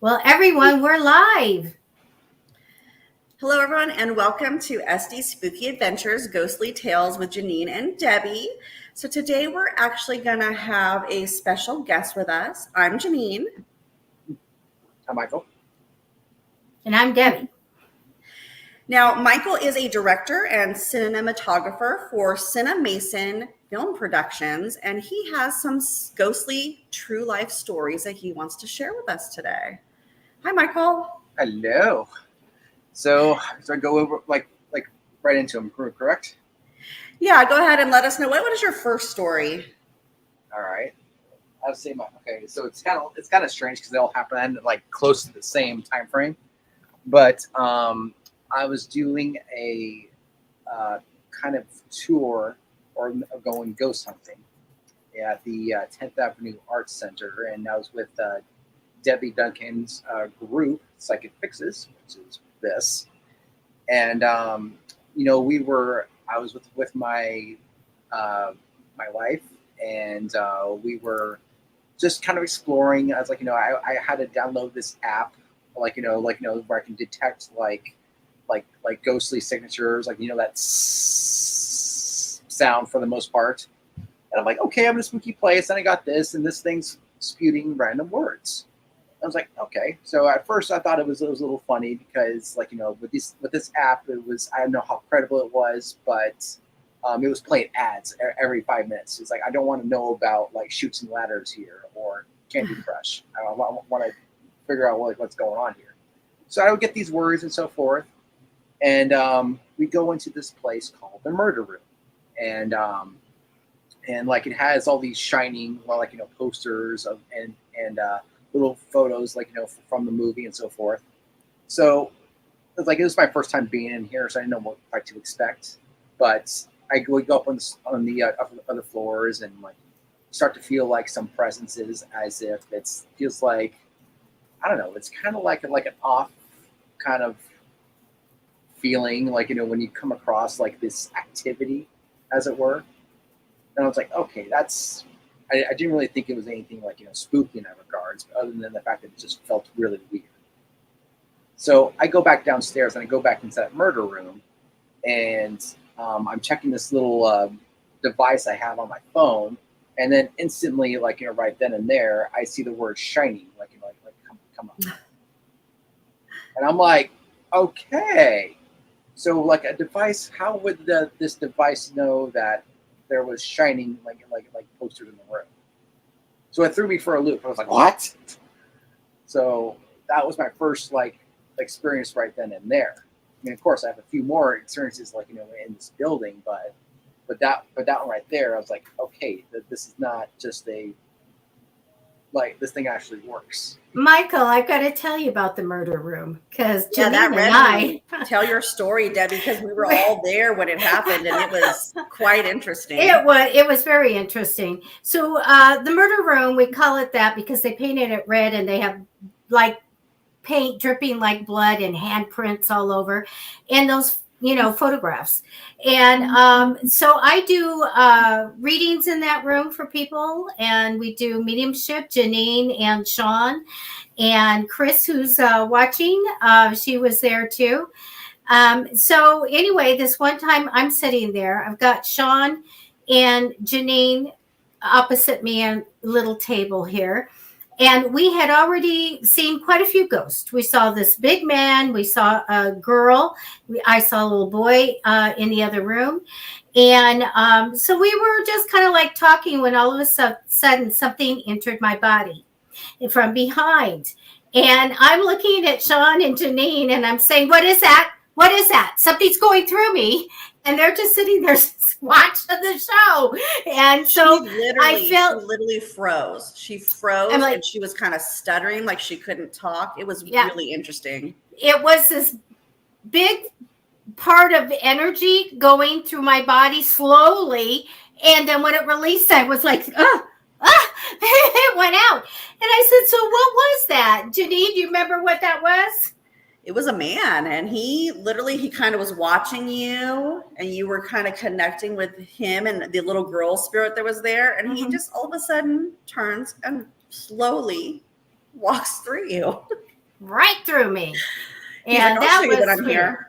Well, everyone, we're live. Hello, everyone, and welcome to SD Spooky Adventures Ghostly Tales with Janine and Debbie. So, today we're actually going to have a special guest with us. I'm Janine. Hi, Michael. And I'm Debbie. Now, Michael is a director and cinematographer for Cinemason Film Productions, and he has some ghostly true life stories that he wants to share with us today. Hi, Michael. Hello. So I go over like right into them, correct? Yeah, go ahead and let us know. What is your first story? All right. I'll say okay. So it's kind of strange because they all happen like close to the same time frame. But I was doing a kind of tour or going ghost hunting at the 10th Avenue Arts Center, and I was with Debbie Duncan's group, Psychic Fixes, which is this. And I was with my my wife, and we were just kind of exploring. I was like, I had to download this app, where I can detect like ghostly signatures, that sound for the most part. And I'm like, okay, I'm in a spooky place, and I got this, and this thing's spewing random words. I was like, okay. So at first I thought it was a little funny because, with this app, I don't know how credible it was, but it was playing ads every 5 minutes. It's like, I don't want to know about like Chutes and Ladders here or Candy Crush. I want to figure out what's going on here. So I would get these words and so forth, and we go into this place called the Murder Room, and like it has all these shining, posters and little photos, from the movie and so forth. So it was my first time being in here, so I didn't know what to expect. But I would go up on the other floors and like start to feel like some presences, as if it feels like, I don't know, it's kind of like an off kind of feeling, when you come across like this activity, as it were. And I was like, okay, I didn't really think it was anything spooky in that regards, but other than the fact that it just felt really weird. So I go back downstairs and I go back into that murder room, and I'm checking this little device I have on my phone, and then instantly, right then and there, I see the word "shining" come up, and I'm like, okay, so like a device, how would this device know that there was shining like posters in the room? So it threw me for a loop. I was like, what? So that was my first experience right then and there. I mean, of course, I have a few more experiences in this building, but that one right there, I was like, okay, this is not just this thing actually works. Michael, I've got to tell you about the murder room because Yeah, that Janine and I. Tell your story, Debbie, because we were all there when it happened, and it was quite interesting. It was very interesting. So the murder room, we call it that because they painted it red and they have like paint dripping like blood and handprints all over, and those photographs. And so I do readings in that room for people, and we do mediumship. Janine and Sean and Chris, who's watching, she was there too. So anyway, this one time I'm sitting there, I've got Sean and Janine opposite me on a little table here. And we had already seen quite a few ghosts. We saw this big man. We saw a girl. I saw a little boy in the other room. And so we were just kind of like talking when all of a sudden something entered my body from behind. And I'm looking at Sean and Janine and I'm saying, what is that? What is that? Something's going through me. And they're just sitting there watching the show. And so she literally froze. She froze and she was kind of stuttering, like she couldn't talk. It was really interesting. It was this big part of energy going through my body slowly. And then when it released, I was like, it went out. And I said, so what was that? Janine, do you remember what that was? It was a man, and he kind of was watching you, and you were kind of connecting with him and the little girl spirit that was there. And he just all of a sudden turns and slowly walks through you. right through me. He's like, And I'll that show you was that I'm weird. here.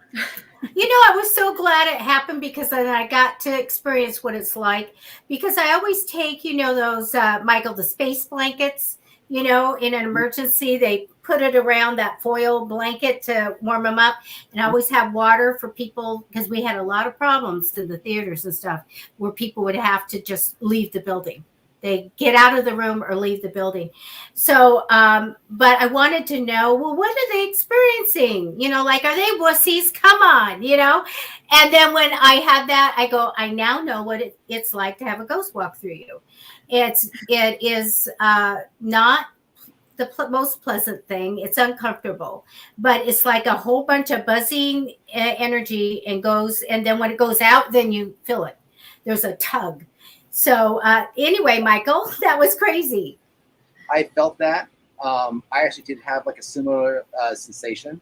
I was so glad it happened because then I got to experience what it's like. Because I always take, those, Michael, the space blankets, in an emergency, they put it around that foil blanket to warm them up. And I always have water for people because we had a lot of problems in the theaters and stuff where people would have to just leave the building. They get out of the room or leave the building. So, but I wanted to know, well, what are they experiencing? Like, are they wussies? Come on, And then when I had that, I go, I now know what it's like to have a ghost walk through you. It is not the most pleasant thing. It's uncomfortable, but it's like a whole bunch of buzzing energy and then when it goes out, then you feel it. There's a tug. So anyway, Michael, that was crazy. I felt that. I actually did have like a similar sensation.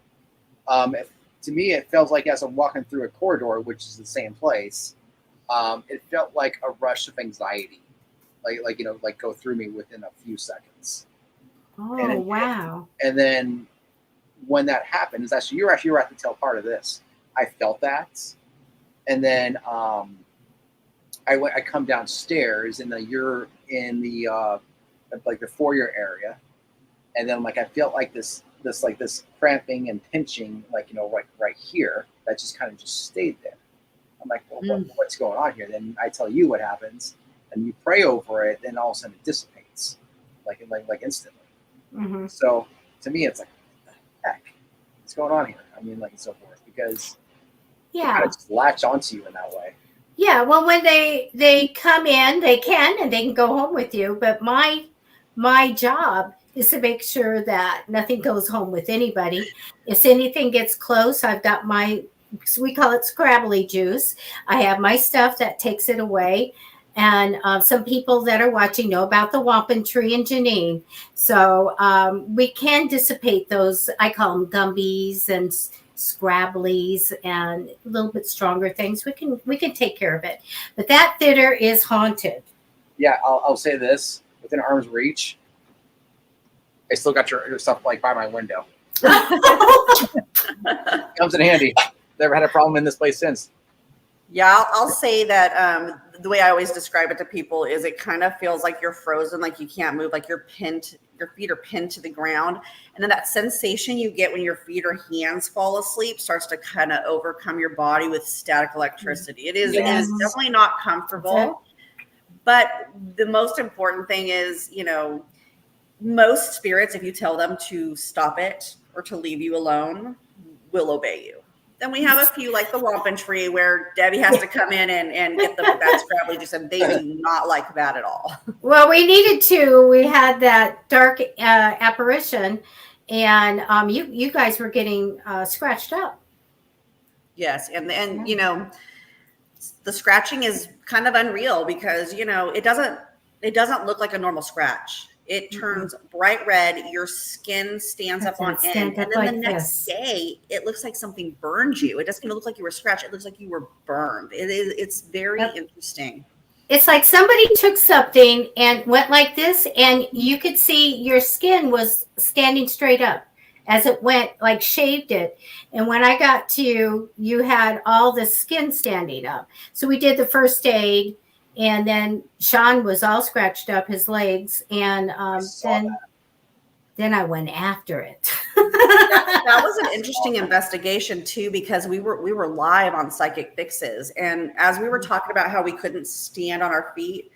To me, it felt like as I'm walking through a corridor, which is the same place, it felt like a rush of anxiety, like go through me within a few seconds. Oh, wow. And then when that happened, is actually you're at the tail part of this. I felt that, and then I come downstairs, and you're in the like the foyer area, and then like I felt like this cramping and pinching, right here, that just kind of just stayed there. I'm like, well, what's going on here? Then I tell you what happens, and you pray over it, then all of a sudden it dissipates, like instantly. Mm-hmm. So to me, it's like, what the heck, what's going on here? I mean, like, and so forth, because they kind of just latch onto you in that way. Yeah, well, when they come in, they can go home with you. But my job is to make sure that nothing goes home with anybody. If anything gets close, I've got we call it scrabbly juice. I have my stuff that takes it away. And some people that are watching know about the wampum tree and Janine. So we can dissipate those, I call them gumbies and scrabblies and a little bit stronger things. We can take care of it. But that theater is haunted. Yeah, I'll say this, within arm's reach, I still got your stuff like by my window. Comes in handy. Never had a problem in this place since. Yeah, I'll say that the way I always describe it to people is it kind of feels like you're frozen, like you can't move, like your feet are pinned to the ground. And then that sensation you get when your feet or hands fall asleep starts to kind of overcome your body with static electricity. It is definitely not comfortable. But the most important thing is, most spirits, if you tell them to stop it or to leave you alone, will obey you. Then we have a few like the wampum tree where Debbie has to come in and get them with that scrabbly juice, and they do not like that at all. Well, we needed to. We had that dark apparition, and you guys were getting scratched up. Yes, and the scratching is kind of unreal because it doesn't look like a normal scratch. It turns bright red. Your skin stands up on end. And then the next day, it looks like something burned you. It doesn't even look like you were scratched. It looks like you were burned. It's very interesting. It's like somebody took something and went like this, and you could see your skin was standing straight up as it went, like shaved it. And when I got to you, you had all the skin standing up. So we did the first aid. And then Sean was all scratched up, his legs, and then I went after it. That was an interesting investigation too, because we were live on Psychic Fixes, and as we were talking about how we couldn't stand on our feet,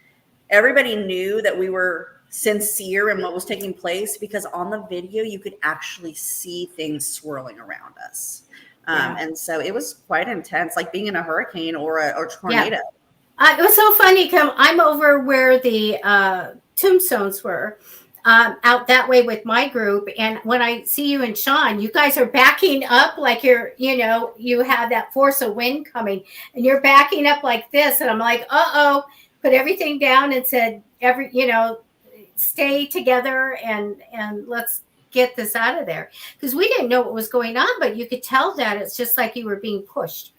everybody knew that we were sincere in what was taking place because on the video you could actually see things swirling around us, and so it was quite intense, like being in a hurricane or a tornado. Yeah. It was so funny. I'm over where the tombstones were, out that way with my group. And when I see you and Sean, you guys are backing up like you have that force of wind coming, and you're backing up like this. And I'm like, put everything down and said, stay together and let's get this out of there. Because we didn't know what was going on, but you could tell that it's just like you were being pushed.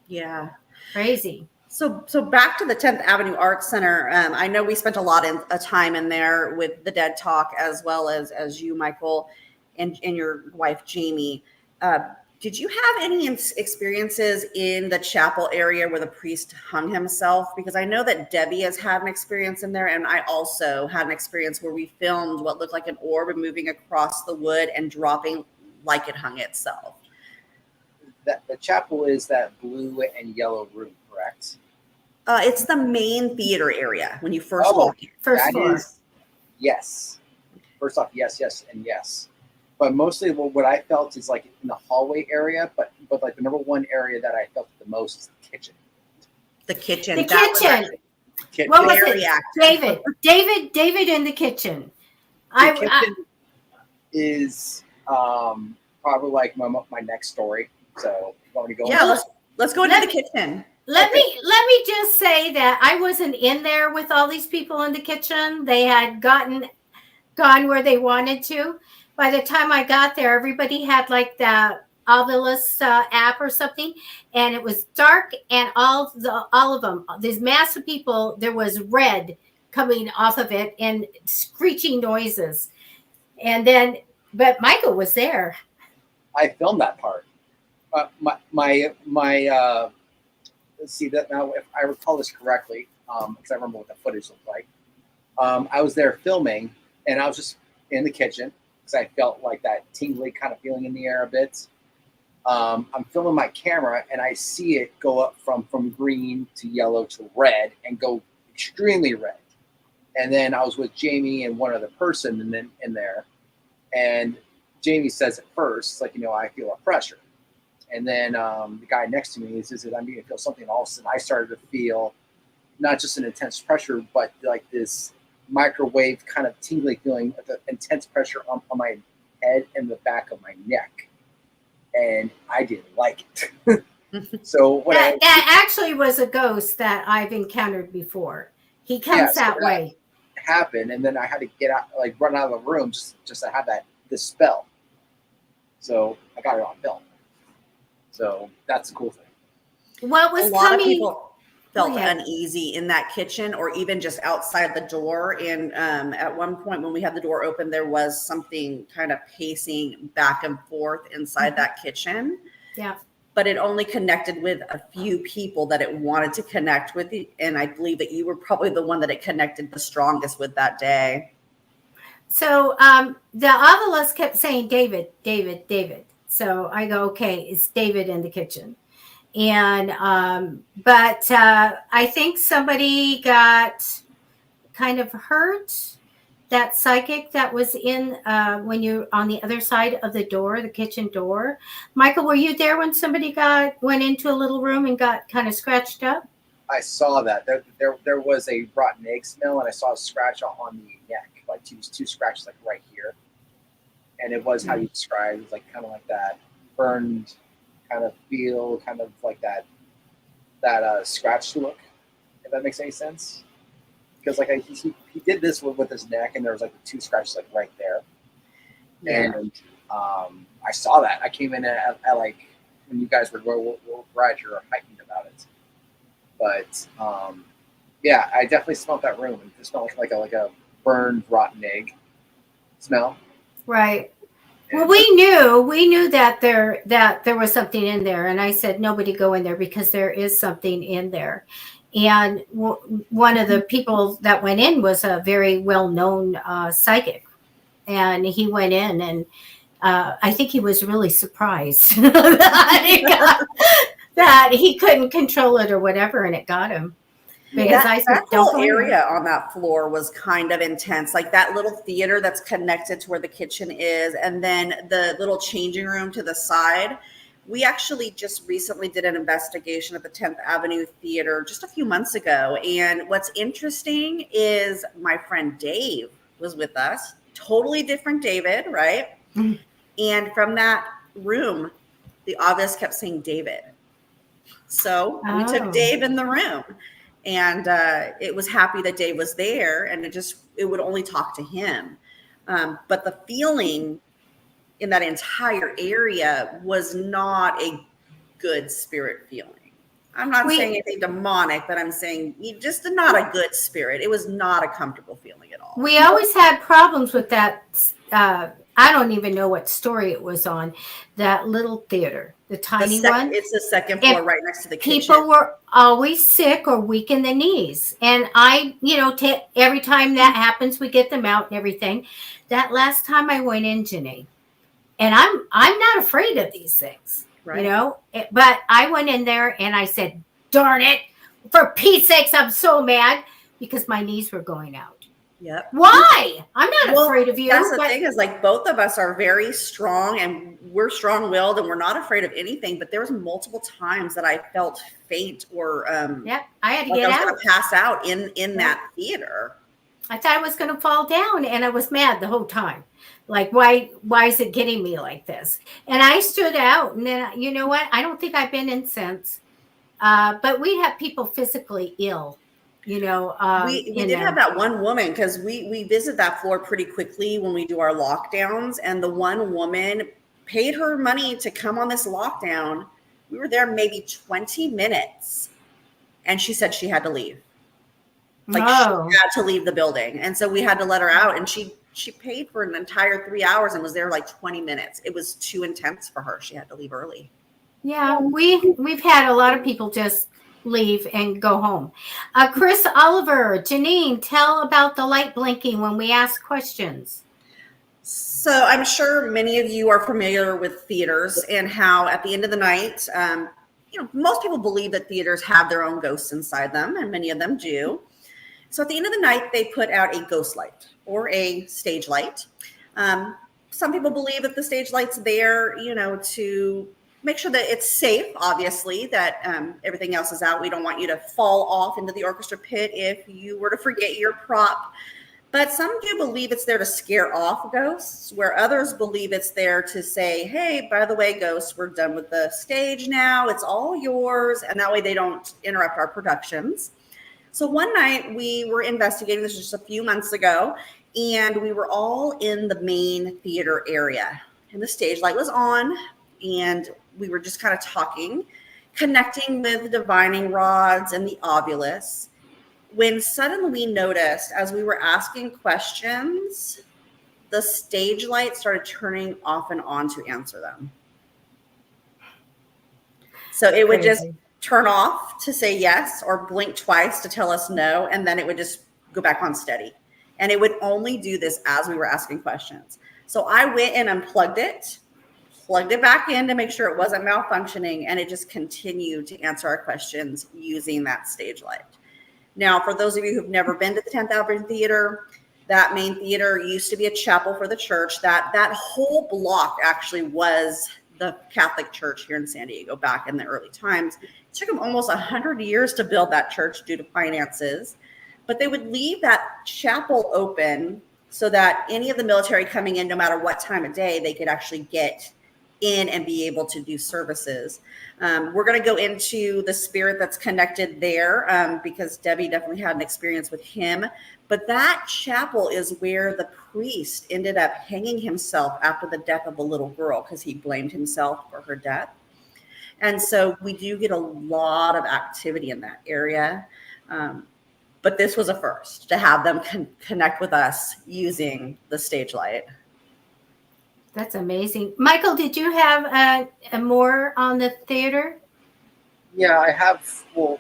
Yeah. Crazy. So back to the 10th Avenue Arts Center. I know we spent a lot of time in there with the Dead Talk as well as you, Michael. and your wife Jamie. Did you have any experiences in the chapel area where the priest hung himself? Because I know that Debbie has had an experience in there, and I also had an experience where we filmed what looked like an orb moving across the wood and dropping like it hung itself. The chapel is that blue and yellow room, correct? It's the main theater area when you first walk in. First floor. Yes. First off, yes, and yes. But mostly what I felt is like in the hallway area, but like the number one area that I felt the most is the kitchen. The kitchen. The kitchen. Kitchen. What was it? David in the kitchen. The kitchen is probably like my next story. So you want me to go? Yeah, let's go into the kitchen. Let me just say that I wasn't in there with all these people in the kitchen. They had gone where they wanted to. By the time I got there, everybody had like the Ovilus app or something, and it was dark, and all of them, these massive people, there was red coming off of it and screeching noises. And then, but Michael was there. I filmed that part. Let's see that now. If I recall this correctly, because I remember what the footage looked like. I was there filming, and I was just in the kitchen because I felt like that tingly kind of feeling in the air a bit. I'm filming my camera, and I see it go up from green to yellow to red, and go extremely red. And then I was with Jamie and one other person, and then in there, and Jamie says at first, like, I feel a pressure. And then the guy next to me says that I'm beginning to feel something. All of a sudden, I started to feel not just an intense pressure, but like this microwave kind of tingly feeling, the intense pressure on my head and the back of my neck. And I didn't like it. So that actually was a ghost that I've encountered before. He comes that way. Happened, and then I had to get out, like run out of the room just to have this spell. So I got it on film. So that's a cool thing. What was a lot coming? Of people felt uneasy in that kitchen, or even just outside the door. And at one point, when we had the door open, there was something kind of pacing back and forth inside that kitchen. Yeah. But it only connected with a few people that it wanted to connect with. And I believe that you were probably the one that it connected the strongest with that day. So the Ovilus kept saying, David, David, David. So I go, okay, it's David in the kitchen. And, but I think somebody got kind of hurt. That psychic that was in when you're on the other side of the door, the kitchen door. Michael, were you there when somebody went into a little room and got kind of scratched up? I saw that. There was a rotten egg smell, and I saw a scratch on the neck, like two scratches, like right here. And it was how you described. It was like kind of like that burned kind of feel, kind of like that scratch look. If that makes any sense. Because like he did this with his neck, and there was like the two scratches like right there. Yeah. And I saw that. I came in at like when you guys were right, you're heightened about it. But yeah, I definitely smelled that room. It smelled like a burned rotten egg smell. Right. And well, we knew that there was something in there, and I said nobody go in there because there is something in there. And one of the people that went in was a very well-known psychic, and he went in, and I think he was really surprised that he couldn't control it or whatever, and it got him. Because that whole area on that floor was kind of intense, like that little theater that's connected to where the kitchen is, and then the little changing room to the side. We actually just recently did an investigation at the 10th Avenue Theater just a few months ago. And what's interesting is my friend Dave was with us. Totally different David, right? Mm-hmm. And from that room, the office kept saying David. So we took Dave in the room. And it was happy that Dave was there. And it would only talk to him. But the feeling in that entire area was not a good spirit feeling. I'm not saying anything demonic, but I'm saying just not a good spirit. It was not a comfortable feeling at all. We always had problems with that I don't even know what story it was on, that little theater, the tiny one. It's the second If floor right next to the people kitchen. were always sick or weak in the knees. And I, every time that happens, we get them out and everything. That last time I went in, Janine, and I'm not afraid of these things, Right. but I went in there and I said, darn it, for Pete's sakes, I'm so mad because my knees were going out. Yep. Why? I'm not afraid of you. That's the thing is like both of us are very strong and we're strong-willed and we're not afraid of anything. But there was multiple times that I felt faint or Yep, I had to like get I was out. going to pass out in that theater. I thought I was going to fall down, and I was mad the whole time. Like, why is it getting me like this? And I stood out, and then you know what? I don't think I've been in since. But we have people physically ill, We in did have there. that one woman because we visit that floor pretty quickly when we do our lockdowns, and the one woman paid her money to come on this lockdown. We were there maybe 20 minutes, and she said she had to leave. Like she Oh, had to leave the building, and so we had to let her out. And she paid for an entire 3 hours and was there like 20 minutes. It was too intense for her. She had to leave early. yeah. We've had a lot of people just leave and go home. Chris Oliver, Janine, tell about the light blinking when we ask questions. So I'm sure many of you are familiar with theaters and how at the end of the night, most people believe that theaters have their own ghosts inside them, and many of them do. So at the end of the night, they put out a ghost light or a stage light. Some people believe that the stage light's there, to make sure that it's safe, obviously, that everything else is out. We don't want you to fall off into the orchestra pit if you were to forget your prop. But some do believe it's there to scare off ghosts, where others believe it's there to say, hey, by the way, ghosts, we're done with the stage now. It's all yours. And that way they don't interrupt our productions. So one night we were investigating, this was just a few months ago, and we were all in the main theater area. And the stage light was on, and we were just kind of talking, connecting with the divining rods and the ovulis, when suddenly we noticed as we were asking questions, the stage light started turning off and on to answer them. So it would just turn off to say yes or blink twice to tell us no, and then it would just go back on steady. And it would only do this as we were asking questions. So I went and unplugged it, plugged it back in to make sure it wasn't malfunctioning, and it just continued to answer our questions using that stage light. Now, for those of you who've never been to the 10th Avenue Theater, that main theater used to be a chapel for the church. That whole block actually was the Catholic church here in San Diego back in the early times. It took them almost 100 years to build that church due to finances, but they would leave that chapel open so that any of the military coming in, no matter what time of day, they could actually get in and be able to do services. We're going to go into the spirit that's connected there because Debbie definitely had an experience with him. But that chapel is where the priest ended up hanging himself after the death of the little girl because he blamed himself for her death. And so we do get a lot of activity in that area. But this was a first to have them connect with us using the stage light. That's amazing. Michael, did you have a more on the theater? Yeah, I have. Well,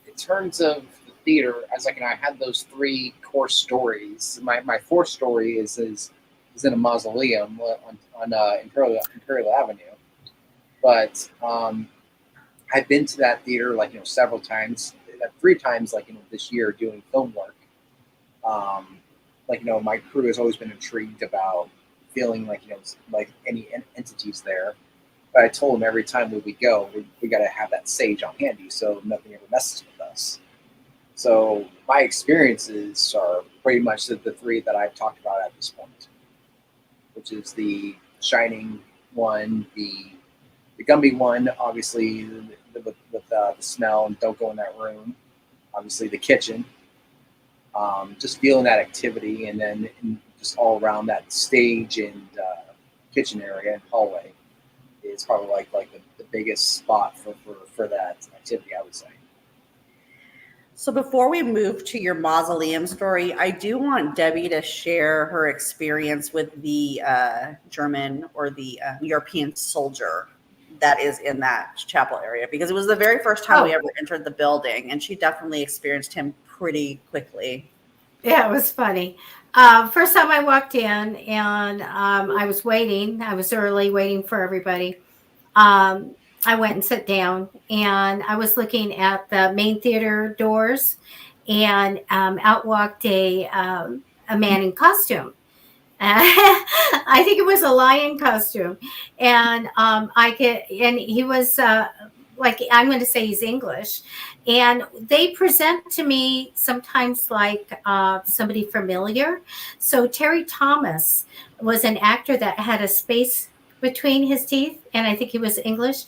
in terms of the theater, I had those three core stories. My fourth story is in a mausoleum on Imperial Avenue. But I've been to that theater several times, 3 times this year doing film work. My crew has always been intrigued about feeling like any entities there. But I told them every time we go, we got to have that sage on handy so nothing ever messes with us. So my experiences are pretty much the three that I've talked about at this point, which is the Shining one, the Gumby one, obviously with the smell and don't go in that room. Obviously the kitchen, just feeling that activity, and then just all around that stage and kitchen area and hallway is probably the biggest spot for that activity, I would say. So before we move to your mausoleum story, I do want Debbie to share her experience with the German or the European soldier that is in that chapel area, because it was the very first time we ever entered the building, and she definitely experienced him pretty quickly. Yeah, it was funny. First time I walked in, and I was waiting. I was early, waiting for everybody. I went and sat down, and I was looking at the main theater doors, and out walked a man in costume. I think it was a lion costume, and and he was like, I'm going to say he's English, and they present to me sometimes like somebody familiar. So Terry Thomas was an actor that had a space between his teeth, and I think he was English.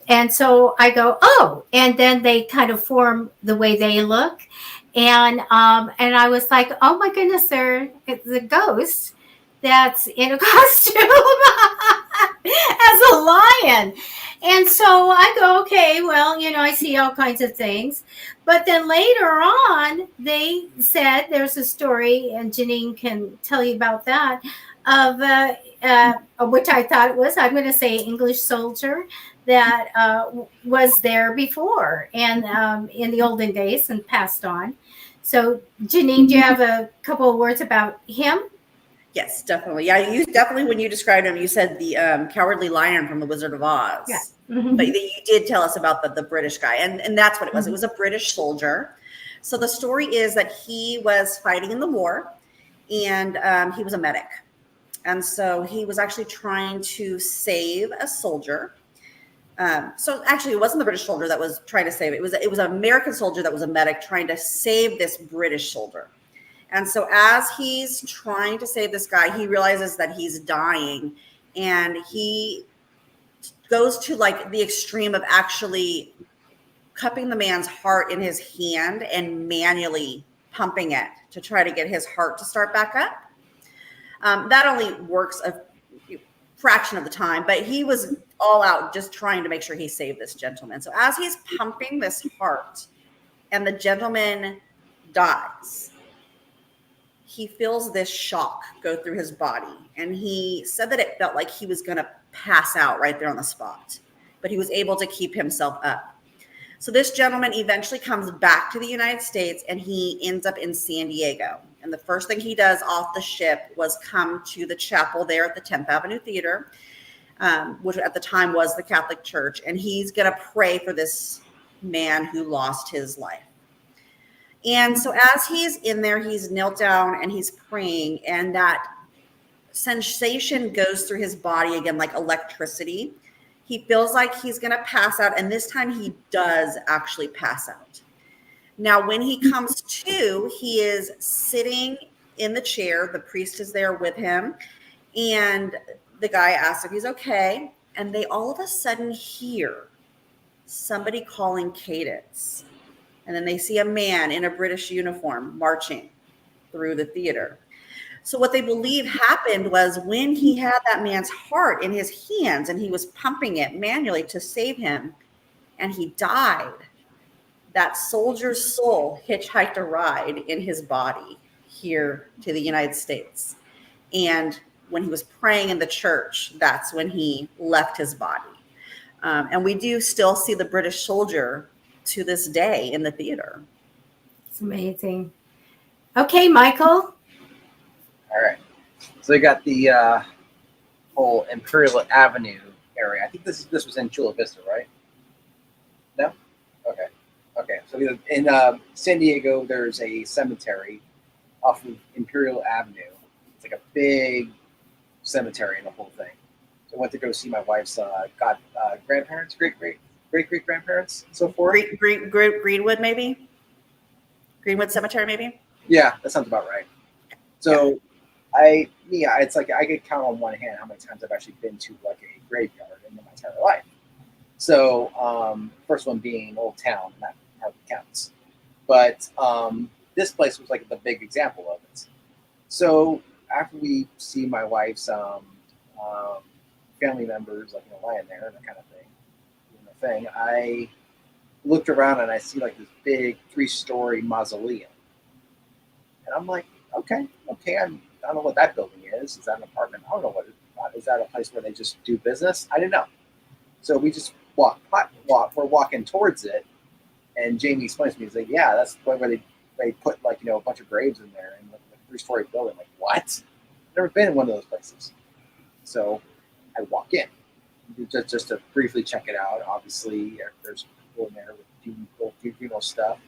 And so I go, oh, and then they kind of form the way they look, and I was like, oh my goodness, it's a ghost that's in a costume as a lion. And so I go, okay, well, I see all kinds of things. But then later on, they said there's a story, and Janine can tell you about that, of which I thought it was, I'm going to say, English soldier that was there before and in the olden days and passed on. So, Janine, do you have a couple of words about him? Yes, definitely. Yeah, you definitely, when you described him, you said the cowardly lion from the Wizard of Oz. Yeah. Mm-hmm. But you did tell us about the British guy, and that's what it was. Mm-hmm. It was a British soldier. So the story is that he was fighting in the war, and he was a medic. And so he was actually trying to save a soldier. So actually, it wasn't the British soldier that was trying to save it. It was an American soldier that was a medic trying to save this British soldier. And so as he's trying to save this guy, he realizes that he's dying, and he goes to like the extreme of actually cupping the man's heart in his hand and manually pumping it to try to get his heart to start back up. That only works a fraction of the time, but he was all out just trying to make sure he saved this gentleman. So as he's pumping this heart and the gentleman dies, he feels this shock go through his body. And he said that it felt like he was going to pass out right there on the spot, but he was able to keep himself up. So this gentleman eventually comes back to the United States, and he ends up in San Diego. And the first thing he does off the ship was come to the chapel there at the 10th Avenue Theater, which at the time was the Catholic Church. And he's going to pray for this man who lost his life. And so as he's in there, he's knelt down and he's praying, and that sensation goes through his body again, like electricity. He feels like he's going to pass out, and this time he does actually pass out. Now, when he comes to, he is sitting in the chair. The priest is there with him, and the guy asks if he's okay, and they all of a sudden hear somebody calling cadence. And then they see a man in a British uniform marching through the theater. So what they believe happened was when he had that man's heart in his hands and he was pumping it manually to save him, and he died, that soldier's soul hitchhiked a ride in his body here to the United States. And when he was praying in the church, that's when he left his body. And we do still see the British soldier to this day in the theater. It's amazing. Okay, Michael. All right. So we got the whole Imperial Avenue area. I think this was in Chula Vista, right? No? Okay. So in San Diego, there's a cemetery off of Imperial Avenue. It's like a big cemetery in the whole thing. So I went to go see my wife's grandparents, great grandparents, and so forth. Greenwood, maybe? Greenwood Cemetery, maybe? Yeah, that sounds about right. So it's like I could count on one hand how many times I've actually been to like a graveyard in my entire life. So first one being Old Town, that hardly counts. But this place was like the big example of it. So after we see my wife's family members, like lying there and that kind of thing, I looked around and I see like this big 3-story mausoleum. And I'm like, okay, I don't know what that building is. Is that an apartment? I don't know what it is. Is that a place where they just do business? I didn't know. So we just we're walking towards it. And Jamie explains to me, he's like, yeah, that's the point where they put like, a bunch of graves in there in the 3-story building. I'm like, what? I've never been in one of those places. So I walk in just to briefly check it out. Obviously, there's people in there with funeral stuff.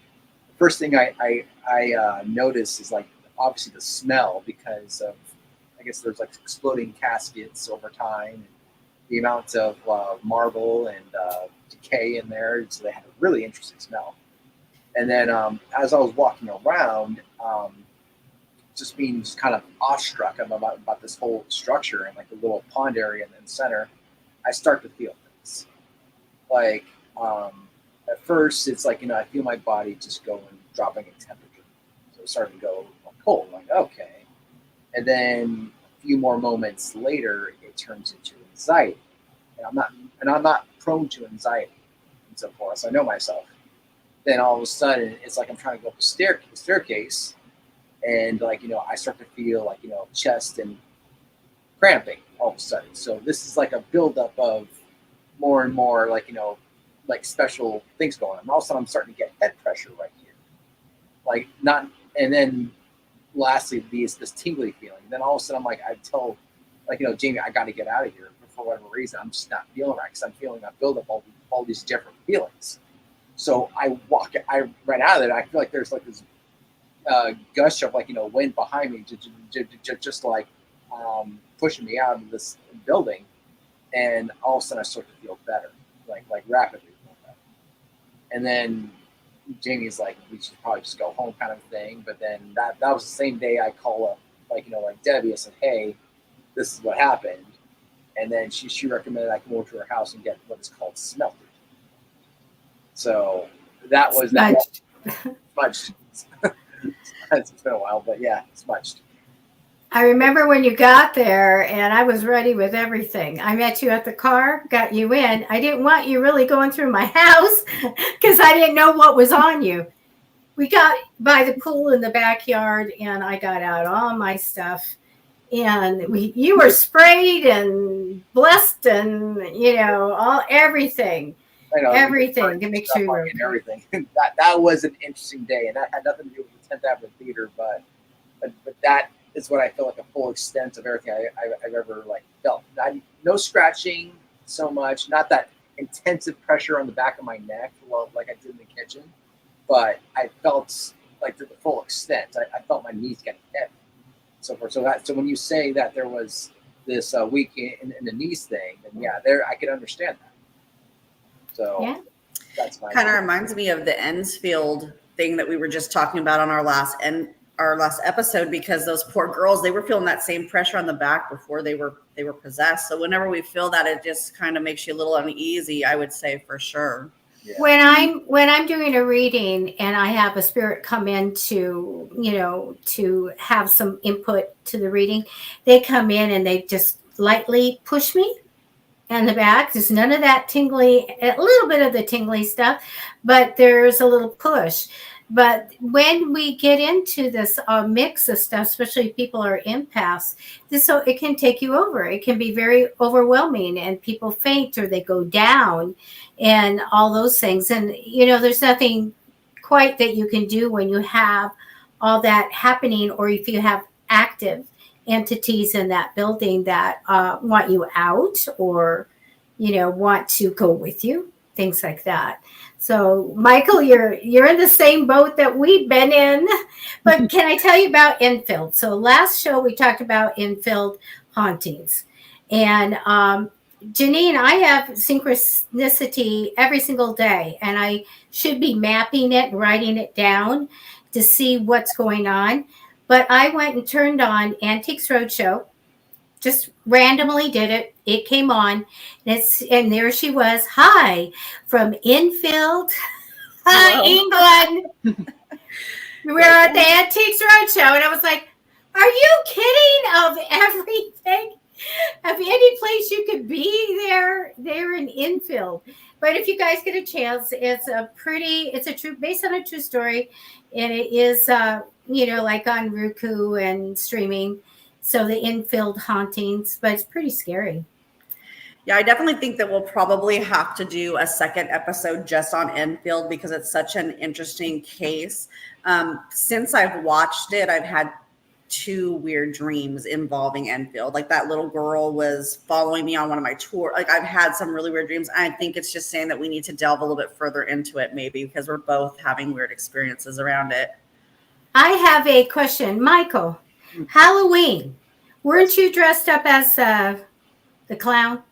The first thing I notice is like obviously the smell because of, I guess there's like exploding caskets over time, and the amount of marble and decay in there. So they had a really interesting smell. And then as I was walking around, just being just kind of awestruck about this whole structure and like the little pond area in the center, I start to feel things. Like at first, it's like, I feel my body just going, dropping in temperature. So it's starting to go cold. I'm like, okay. And then a few more moments later, it turns into anxiety. And I'm not prone to anxiety and so forth. So I know myself. Then all of a sudden, it's like I'm trying to go up a staircase, and like, I start to feel like, chest and cramping all of a sudden. So this is like a buildup of more and more like, like special things going on. And all of a sudden I'm starting to get head pressure right here. Like not, and then lastly, this tingly feeling. Then all of a sudden I'm like, I tell like, Jamie, I got to get out of here. But for whatever reason, I'm just not feeling right because I'm feeling I build up all these different feelings. So I ran out of it. I feel like there's like this gush of like, wind behind me, just like pushing me out of this building. And all of a sudden I start to feel better, like rapidly feel better. And then Jamie's like, we should probably just go home kind of thing. But then that was the same day I call up, like, like Debbie. I said, hey, this is what happened. And then she recommended I come over to her house and get what is called smelted. So that was smudged. It's been a while, but yeah, smudged. I remember when you got there and I was ready with everything. I met you at the car, got you in. I didn't want you really going through my house because I didn't know what was on you. We got by the pool in the backyard and I got out all my stuff. And you were sprayed and blessed and, everything. I know, everything to make sure you were and everything. that was an interesting day, and that had nothing to do with the 10th Avenue Theater, but that is what I feel like a full extent of everything I've ever like felt. No scratching so much, not that intensive pressure on the back of my neck, like I did in the kitchen, but I felt like to the full extent. I felt my knees getting heavy. So when you say that there was this week in the knees thing, then yeah, I could understand that. So yeah. That's my kind of reminds me of the Ensfield thing that we were just talking about on our last episode, because those poor girls, they were feeling that same pressure on the back before they were possessed. So whenever we feel that, it just kind of makes you a little uneasy, I would say, for sure. Yeah. When I'm doing a reading and I have a spirit come in to have some input to the reading, they come in and they just lightly push me in the back. There's none of that tingly, a little bit of the tingly stuff, but there's a little push. But when we get into this mix of stuff, especially if people are empaths, so it can take you over. It can be very overwhelming, and people faint or they go down, and all those things. And there's nothing quite that you can do when you have all that happening, or if you have active entities in that building that want you out or want to go with you, things like that. So Michael, you're in the same boat that we've been in, but can I tell you about infield? So last show we talked about infield hauntings, and Janine, I have synchronicity every single day, and I should be mapping it and writing it down to see what's going on. But I went and turned on Antiques Roadshow, just randomly did it. It came on, and there she was. Hi, from Enfield, England. We're at the Antiques Roadshow, and I was like, "Are you kidding?" Of everything, any place you could be there, they're in infield. But if you guys get a chance, it's a true, based on a true story, and it is, like on Roku and streaming. So the infield hauntings, but it's pretty scary. Yeah, I definitely think that we'll probably have to do a second episode just on Enfield because it's such an interesting case. Since I've watched it, I've had 2 weird dreams involving Enfield. Like that little girl was following me on one of my tours. Like I've had some really weird dreams. And I think it's just saying that we need to delve a little bit further into it, maybe because we're both having weird experiences around it. I have a question, Michael. Halloween, weren't you dressed up as the clown?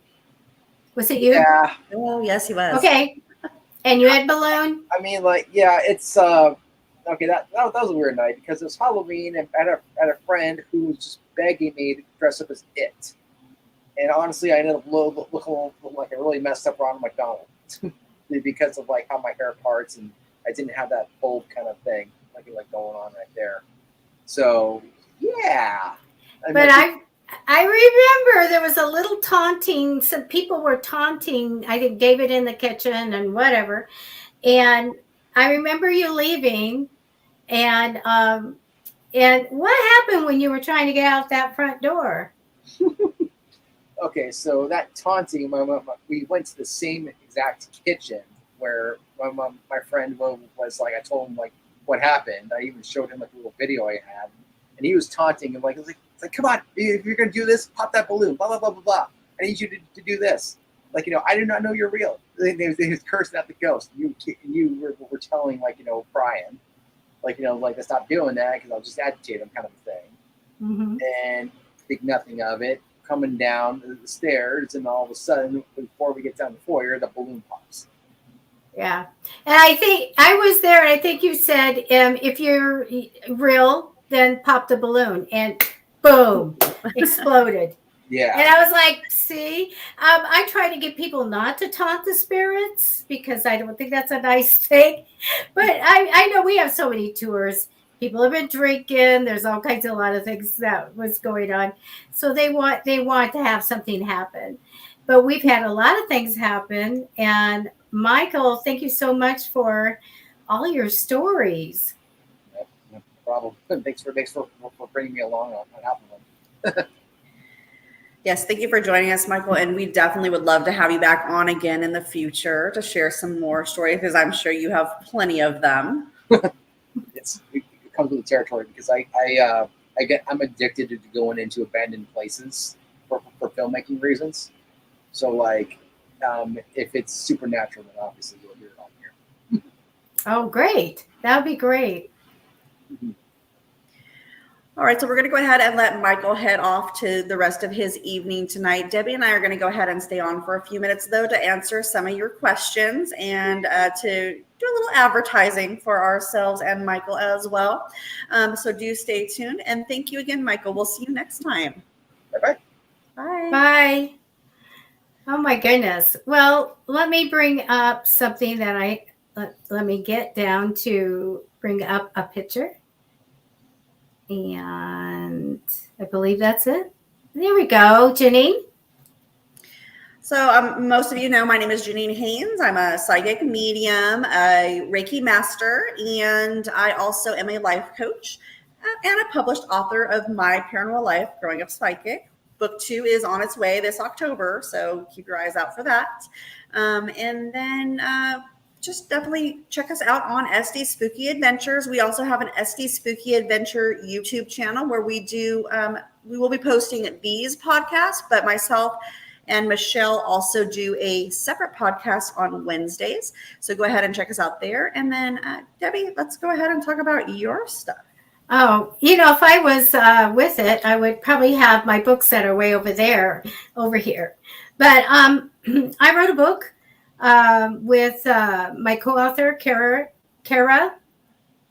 Was it you? Yeah. Oh, yes, he was. Okay. And you had balloon? I mean, like, yeah, it's okay. That was a weird night because it was Halloween, and I had a friend who was just begging me to dress up as it. And honestly, I ended up looking like a really messed up Ronald McDonald because of like how my hair parts, and I didn't have that bold kind of thing like going on right there. So yeah. But I remember there was a little taunting. Some people were taunting, I think, David in the kitchen and whatever. And I remember you leaving. And what happened when you were trying to get out that front door? Okay, so that taunting, we went to the same exact kitchen where my friend was like, I told him like what happened. I even showed him like a little video I had, and he was taunting him like, it's like, come on, if you're gonna do this, pop that balloon, blah blah blah blah blah. I need you to do this. Like, I do not know you're real. They was cursing at the ghost. You were telling like Brian, like to stop doing that because I'll just agitate him, kind of a thing. Mm-hmm. And think nothing of it. Coming down the stairs, and all of a sudden, before we get down the foyer, the balloon pops. Yeah, and I think I was there, and I think you said, if you're real, then pop the balloon, and boom, exploded. Yeah. And I was like, see, I try to get people not to taunt the spirits because I don't think that's a nice thing. But I know we have so many tours. People have been drinking. There's all kinds of a lot of things that was going on. So they want to have something happen. But we've had a lot of things happen. And Michael, thank you so much for all your stories. No problem. Thanks for bringing me along on half of them. Yes, thank you for joining us, Michael. And we definitely would love to have you back on again in the future to share some more stories because I'm sure you have plenty of them. It comes with the territory because I'm addicted to going into abandoned places for filmmaking reasons. So like, if it's supernatural, then obviously you'll hear it on here. Oh, great! That would be great. Mm-hmm. All right, so we're going to go ahead and let Michael head off to the rest of his evening tonight. Debbie and I are going to go ahead and stay on for a few minutes, though, to answer some of your questions and to do a little advertising for ourselves and Michael as well. So do stay tuned. And thank you again, Michael. We'll see you next time. Bye-bye. Bye. Bye. Oh, my goodness. Well, let me bring up something that let me get down to bring up a picture. And I believe that's it. There we go, Janine. So most of you know my name is Janine Haynes. I'm a psychic medium, a Reiki master, and I also am a life coach and a published author of My Paranormal Life, Growing Up Psychic. Book 2 is on its way this October, so keep your eyes out for that. And then just definitely check us out on SD Spooky Adventures. We also have an SD Spooky Adventure YouTube channel where we will be posting these podcasts, but myself and Michelle also do a separate podcast on Wednesdays. So go ahead and check us out there. And then Debbie, let's go ahead and talk about your stuff. Oh, if I was with it, I would probably have my books that are way over here. But I wrote a book with my co-author, Kara.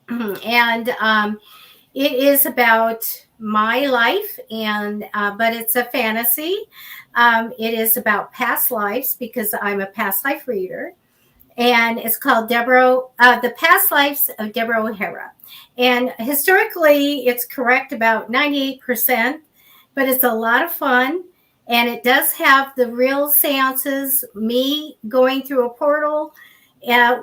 And it is about my life, but it's a fantasy. It is about past lives because I'm a past life reader. And it's called The Past Lives of Deborah O'Hara. And historically, it's correct about 98%, but it's a lot of fun. And it does have the real seances, me going through a portal,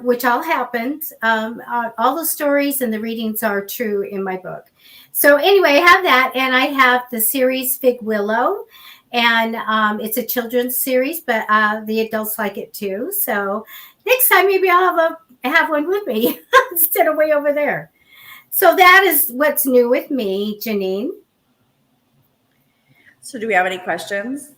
which all happened. All the stories and the readings are true in my book. So anyway, I have that, and I have the series Fig Willow, and it's a children's series, but the adults like it too. So next time, maybe I'll have one with me instead of way over there. So that is what's new with me, Janine. So do we have any questions?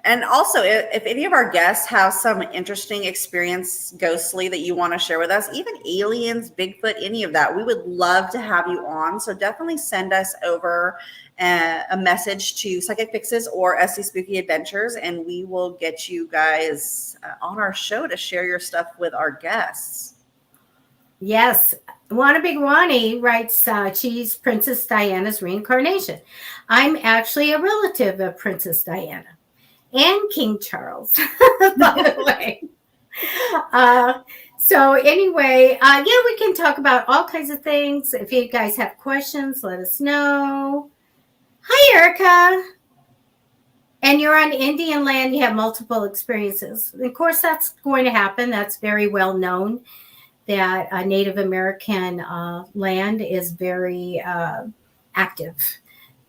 And also, if any of our guests have some interesting experience ghostly that you want to share with us, even aliens, Bigfoot, any of that, we would love to have you on. So definitely send us over a message to Psychic Fixes or SC Spooky Adventures, and we will get you guys on our show to share your stuff with our guests. Yes. Wanna Big Wani writes, she's Princess Diana's reincarnation. I'm actually a relative of Princess Diana and King Charles, by the way. So anyway, yeah, we can talk about all kinds of things. If you guys have questions, let us know. Hi, Erica. And you're on Indian land, you have multiple experiences. Of course, that's going to happen. That's very well known that Native American land is very active.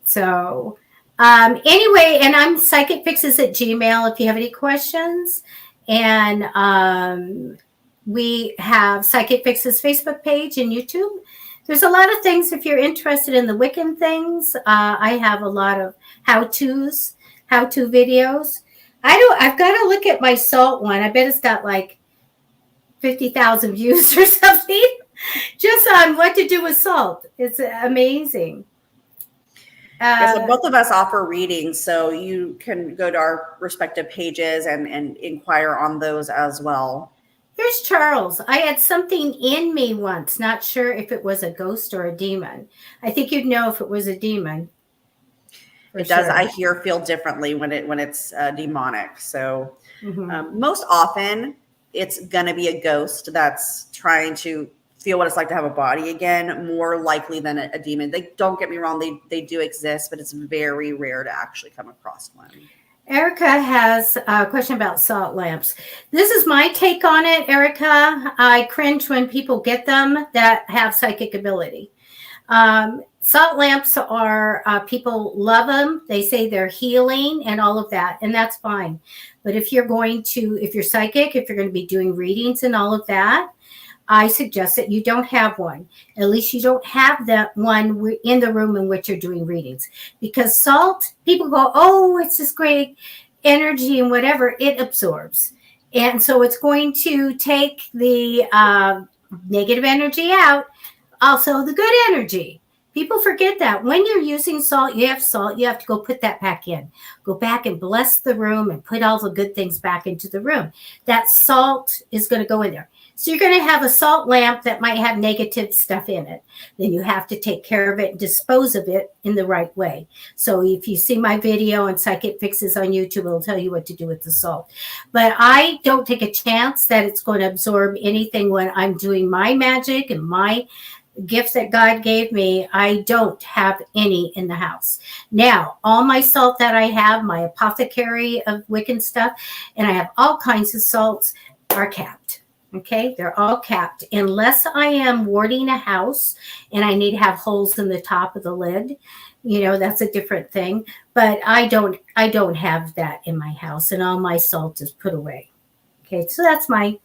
So anyway, and I'm psychicfixes@gmail if you have any questions. And we have Psychic Fixes Facebook page and YouTube. There's a lot of things if you're interested in the Wiccan things. I have a lot of how-to videos. I've got to look at my salt one. I bet it's got like 50,000 views or something just on what to do with salt. It's amazing. So both of us offer readings, so you can go to our respective pages and inquire on those as well. Here's Charles. I had something in me once, not sure if it was a ghost or a demon. I think you'd know if it was a demon. It does. I feel differently when it's demonic. So most often it's going to be a ghost that's trying to feel what it's like to have a body again, more likely than a demon. They don't get me wrong. They do exist, but it's very rare to actually come across one. Erica has a question about salt lamps. This is my take on it, Erica. I cringe when people get them that have psychic ability. Salt lamps are, people love them. They say they're healing and all of that, and that's fine. But if you're psychic, if you're going to be doing readings and all of that, I suggest that you don't have one. At least you don't have that one in the room in which you're doing readings. Because salt, people go, oh, it's this great energy and whatever, it absorbs. And so it's going to take the negative energy out, also the good energy. People forget that when you're using salt, you have to go put that back in. Go back and bless the room and put all the good things back into the room. That salt is going to go in there. So you're going to have a salt lamp that might have negative stuff in it. Then you have to take care of it and dispose of it in the right way. So if you see my video on Psychic Fixes on YouTube, it'll tell you what to do with the salt. But I don't take a chance that it's going to absorb anything when I'm doing my magic and my gifts that God gave me. I don't have any in the house. Now, all my salt that I have, my apothecary of Wiccan stuff, and I have all kinds of salts, are capped. Okay, they're all capped unless I am warding a house and I need to have holes in the top of the lid. That's a different thing. But I don't have that in my house, and all my salt is put away. Okay, so that's my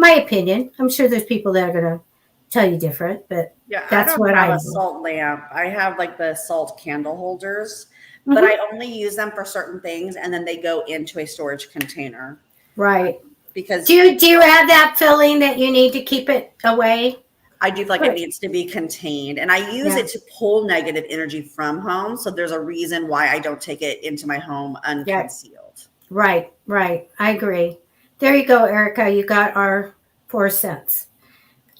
opinion. I'm sure there's people that are going to tell you different, but yeah, that's what I have. I a salt lamp. I have like the salt candle holders, but I only use them for certain things, and then they go into a storage container. Right. Because do you have that feeling that you need to keep it away? I do feel like it needs to be contained, and I use it to pull negative energy from home. So there's a reason why I don't take it into my home unconcealed. Right. I agree. There you go, Erica. You got our 4 cents.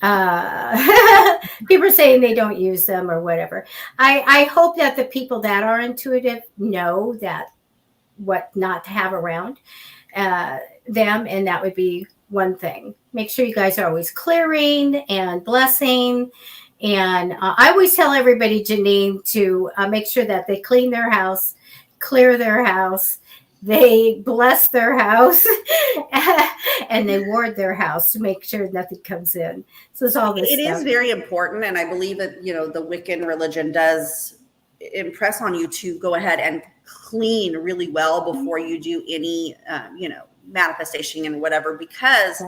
People are saying they don't use them or whatever. I hope that the people that are intuitive know that what not to have around them, and that would be one thing. Make sure you guys are always clearing and blessing. And I always tell everybody, Janine, to make sure that they clean their house, clear their house, they bless their house, and they ward their house to make sure nothing comes in. So it's all this It stuff. is very important, and I believe that the Wiccan religion does impress on you to go ahead and clean really well before you do any manifestation and whatever, because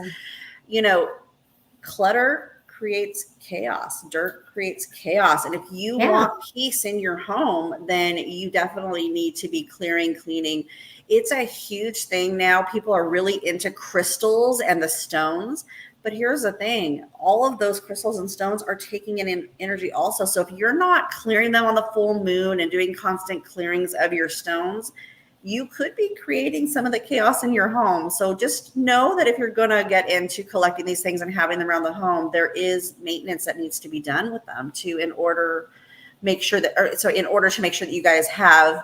clutter creates chaos, dirt creates chaos, and if you want peace in your home, then you definitely need to be cleaning. It's a huge thing now. People are really into crystals and the stones. But here's the thing, all of those crystals and stones are taking in energy also. So if you're not clearing them on the full moon and doing constant clearings of your stones, you could be creating some of the chaos in your home. So just know that if you're going to get into collecting these things and having them around the home, there is maintenance that needs to be done with them in order to make sure that you guys have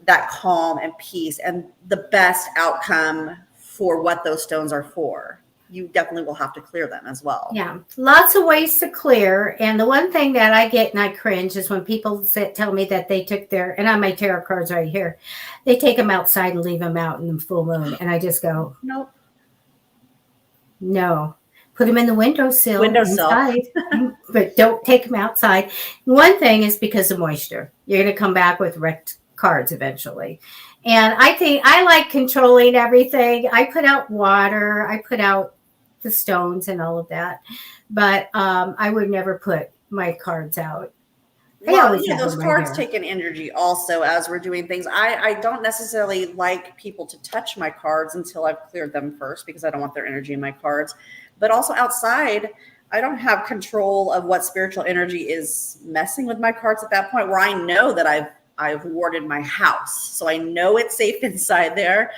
that calm and peace and the best outcome for what those stones are for. You definitely will have to clear them as well. Yeah, lots of ways to clear. And the one thing that I get and I cringe is when people tell me that they took and on my tarot cards right here, they take them outside and leave them out in the full moon. And I just go, nope. No, put them in the windowsill inside, but don't take them outside. One thing is because of moisture. You're going to come back with wrecked cards eventually. And I think I like controlling everything. I put out water. I put out the stones and all of that, but I would never put my cards out. Those cards take an energy also as we're doing things. I don't necessarily like people to touch my cards until I've cleared them first, because I don't want their energy in my cards. But also outside, I don't have control of what spiritual energy is messing with my cards at that point, where I know that I've warded my house, so I know it's safe inside there.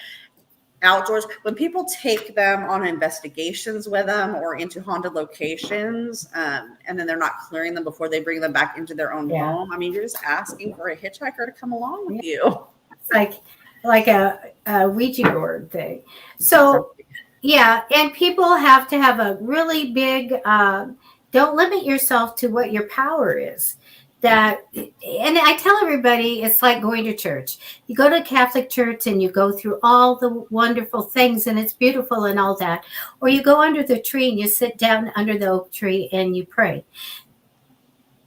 Outdoors, when people take them on investigations with them or into haunted locations, and then they're not clearing them before they bring them back into their own home, I mean, you're just asking for a hitchhiker to come along with you. It's like a Ouija board thing. So yeah, and people have to have a really big don't limit yourself to what your power is. And I tell everybody, it's like going to church. You go to a Catholic church and you go through all the wonderful things and it's beautiful and all that. Or you go under the tree and you sit down under the oak tree and you pray.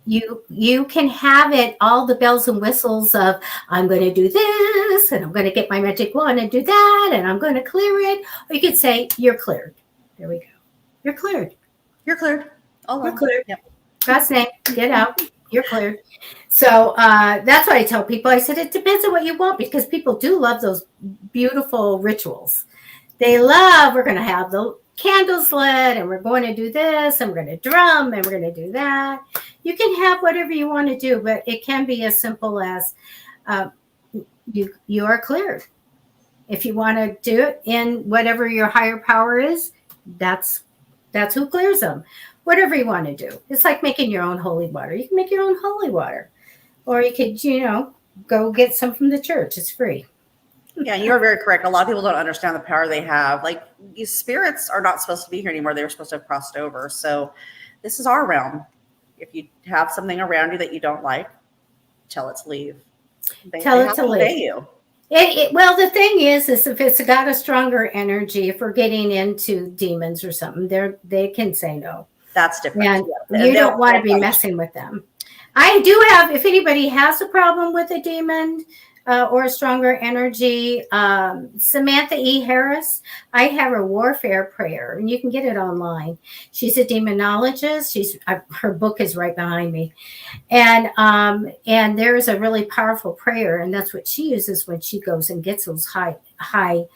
You can have it, all the bells and whistles of, I'm going to do this and I'm going to get my magic wand and do that and I'm going to clear it. Or you could say, you're cleared. There we go. You're cleared. You're cleared. You're cleared. Yep. God's name, get out. You're cleared. So that's what I tell people. I said, it depends on what you want, because people do love those beautiful rituals. They love, we're going to have the candles lit and we're going to do this and we're going to drum and we're going to do that. You can have whatever you want to do, but it can be as simple as you are cleared. If you want to do it in whatever your higher power is, that's who clears them. Whatever you want to do. It's like making your own holy water. You can make your own holy water. Or you could, go get some from the church. It's free. Yeah, you're very correct. A lot of people don't understand the power they have. Like, these spirits are not supposed to be here anymore. They were supposed to have crossed over. So this is our realm. If you have something around you that you don't like, tell it to leave. Tell it to leave. You. Well, the thing is if it's got a stronger energy, if we're getting into demons or something, they can say no. That's different. And you don't want to be messing with them. I do have, if anybody has a problem with a demon or a stronger energy, Samantha E. Harris, I have her warfare prayer, and you can get it online. She's a demonologist. Her book is right behind me. And there is a really powerful prayer, and that's what she uses when she goes and gets those high,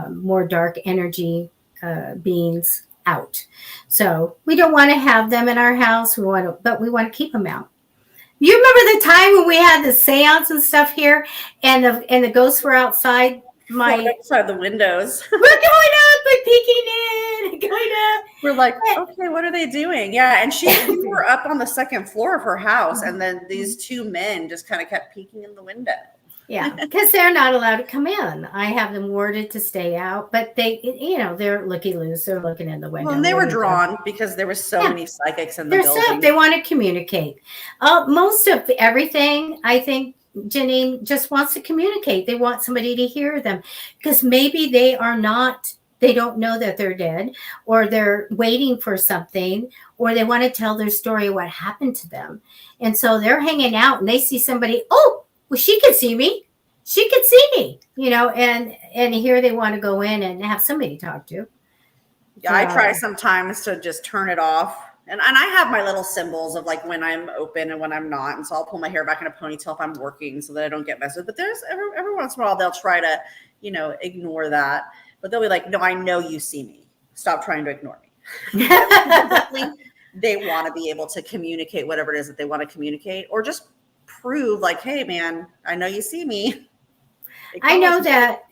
more dark energy beings out. So we don't want to have them in our house. But we want to keep them out. You remember the time when we had the seance and stuff here, and the ghosts were outside outside the windows. We're going up and peeking in. We're like, okay, what are they doing? Yeah, and we were up on the second floor of her house, and then these two men just kind of kept peeking in the window. Yeah, because they're not allowed to come in. I have them warded to stay out, but they're looky-loos. They're looking in the window. Well, and they were drawn because there were so many psychics in the building. They want to communicate. Most of everything, I think, Janine, just wants to communicate. They want somebody to hear them because maybe they don't know that they're dead, or they're waiting for something, or they want to tell their story of what happened to them. And so they're hanging out and they see somebody, oh, well, she could see me. She could see me, and here they want to go in and have somebody to talk to. Yeah, I try sometimes to just turn it off. And I have my little symbols of like when I'm open and when I'm not. And so I'll pull my hair back in a ponytail if I'm working so that I don't get messed with. But there's every once in a while they'll try to, ignore that. But they'll be like, no, I know you see me. Stop trying to ignore me. They want to be able to communicate whatever it is that they want to communicate, or just prove like, hey, man, I know you see me. I know that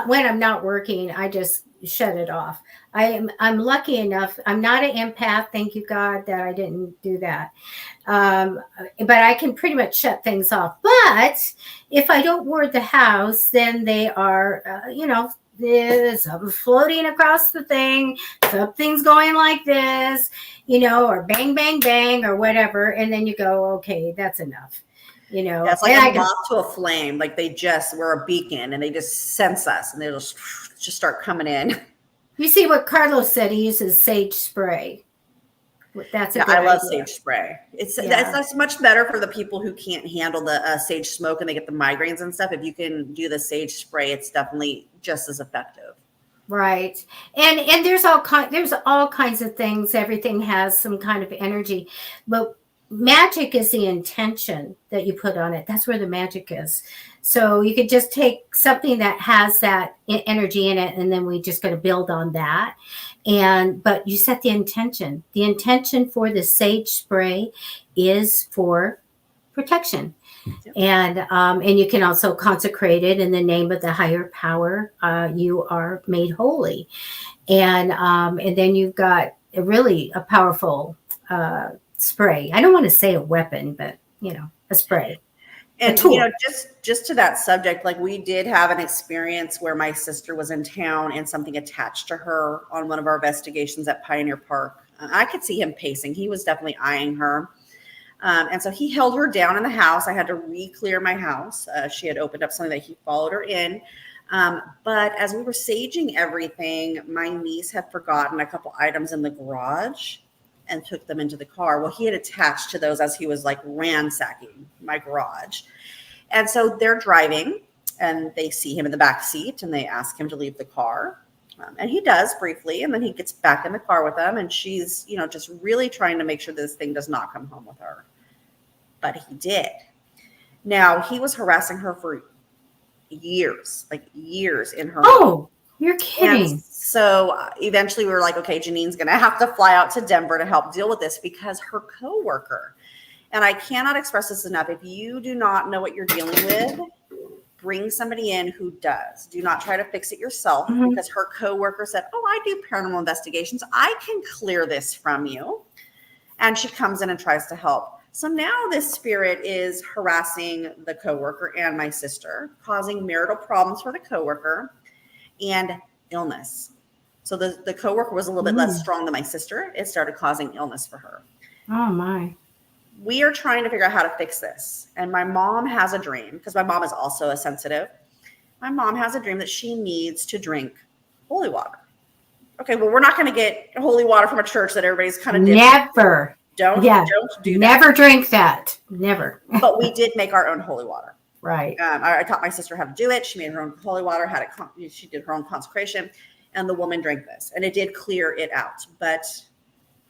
when I'm not working, I just shut it off. I'm lucky enough. I'm not an empath. Thank you, God, that I didn't do that. But I can pretty much shut things off. But if I don't ward the house, then they are, there's something floating across the thing. Something's going like this, or bang, bang, bang, or whatever. And then you go, okay, that's enough. Yeah, it's like a moth to a flame. Like we're a beacon and they just sense us and they just start coming in. You see what Carlos said, he uses sage spray. That's I love sage spray. That's much better for the people who can't handle the sage smoke and they get the migraines and stuff. If you can do the sage spray, it's definitely just as effective. Right. And there's all kinds of things. Everything has some kind of energy, but magic is the intention that you put on it. That's where the magic is. So you could just take something that has that energy in it, and then we just got to build on that. But you set the intention. The intention for the sage spray is for protection. Yep. And you can also consecrate it in the name of the higher power. You are made holy, and then you've got a powerful spray. I don't want to say a weapon, but a spray. And just to that subject, like we did have an experience where my sister was in town and something attached to her on one of our investigations at Pioneer Park. I could see him pacing. He was definitely eyeing her. And so he held her down in the house. I had to re-clear my house. She had opened up something that he followed her in. But as we were saging everything, my niece had forgotten a couple items in the garage and took them into the car. Well, he had attached to those as he was like ransacking my garage. And so they're driving and they see him in the back seat and they ask him to leave the car. And he does briefly. And then he gets back in the car with them. And she's, just really trying to make sure this thing does not come home with her. But he did. Now, he was harassing her for years in her. Oh, you're kidding. And so eventually we were like, okay, Janine's going to have to fly out to Denver to help deal with this because her coworker, and I cannot express this enough, if you do not know what you're dealing with, bring somebody in who does. Do not try to fix it yourself because her coworker said, oh, I do paranormal investigations. I can clear this from you. And she comes in and tries to help. So now this spirit is harassing the coworker and my sister, causing marital problems for the coworker and illness. So the coworker was a little bit less strong than my sister. It started causing illness for her. Oh my. We are trying to figure out how to fix this. And my mom has a dream, because my mom is also a sensitive. My mom has a dream that she needs to drink holy water. Okay, well, we're not going to get holy water from a church that everybody's kind of never. Don't do that. Never drink that. Never. But we did make our own holy water. Right. I taught my sister how to do it. She made her own holy water, she did her own consecration, and the woman drank this. And it did clear it out, but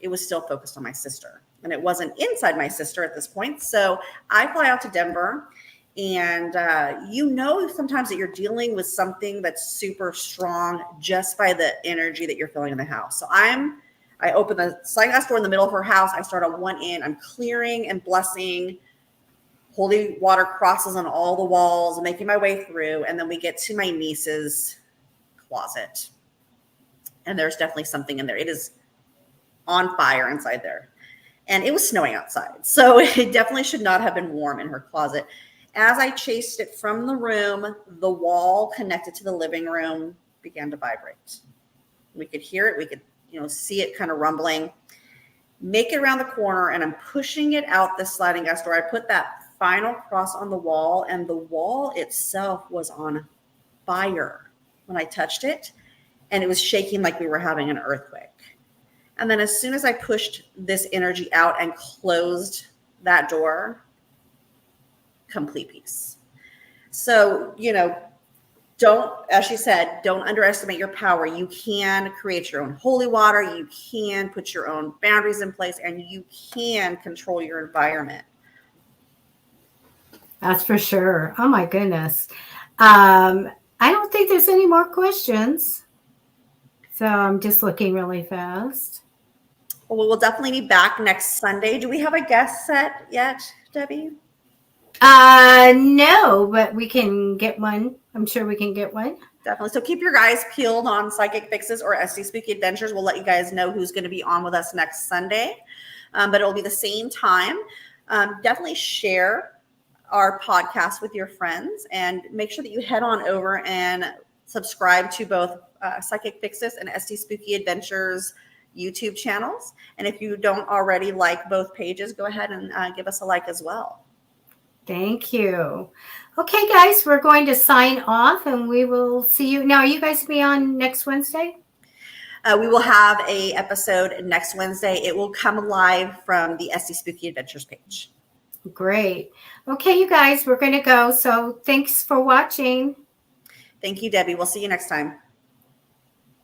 it was still focused on my sister. And it wasn't inside my sister at this point. So I fly out to Denver, and sometimes that you're dealing with something that's super strong just by the energy that you're feeling in the house. So I open the sliding glass door in the middle of her house. I start on one end. I'm clearing and blessing. Holy water crosses on all the walls, making my way through. And then we get to my niece's closet. And there's definitely something in there. It is on fire inside there. And it was snowing outside. So it definitely should not have been warm in her closet. As I chased it from the room, the wall connected to the living room began to vibrate. We could hear it. We could, see it kind of rumbling. make it around the corner, and I'm pushing it out the sliding glass door. I put that final cross on the wall, and the wall itself was on fire when I touched it, and it was shaking like we were having an earthquake. And then as soon as I pushed this energy out and closed that door, complete peace. So, don't, as she said, don't underestimate your power. You can create your own holy water. You can put your own boundaries in place, and you can control your environment. That's for sure. Oh my goodness. I don't think there's any more questions. So I'm just looking really fast. Well, we'll definitely be back next Sunday. Do we have a guest set yet, Debbie? No, but we can get one. I'm sure we can get one. Definitely. So keep your eyes peeled on Psychic Fixes or SD Spooky Adventures. We'll let you guys know who's going to be on with us next Sunday, but it'll be the same time. Definitely share our podcast with your friends, and make sure that you head on over and subscribe to both Psychic Fixes and SD Spooky Adventures YouTube channels. And if you don't already like both pages, go ahead and give us a like as well. Thank you. Okay, guys, we're going to sign off, and we will see you. Now, are you guys be on next Wednesday? We will have a episode next Wednesday. It will come live from the SD Spooky Adventures page. Great. Okay, you guys, we're going to go. So thanks for watching. Thank you, Debbie. We'll see you next time.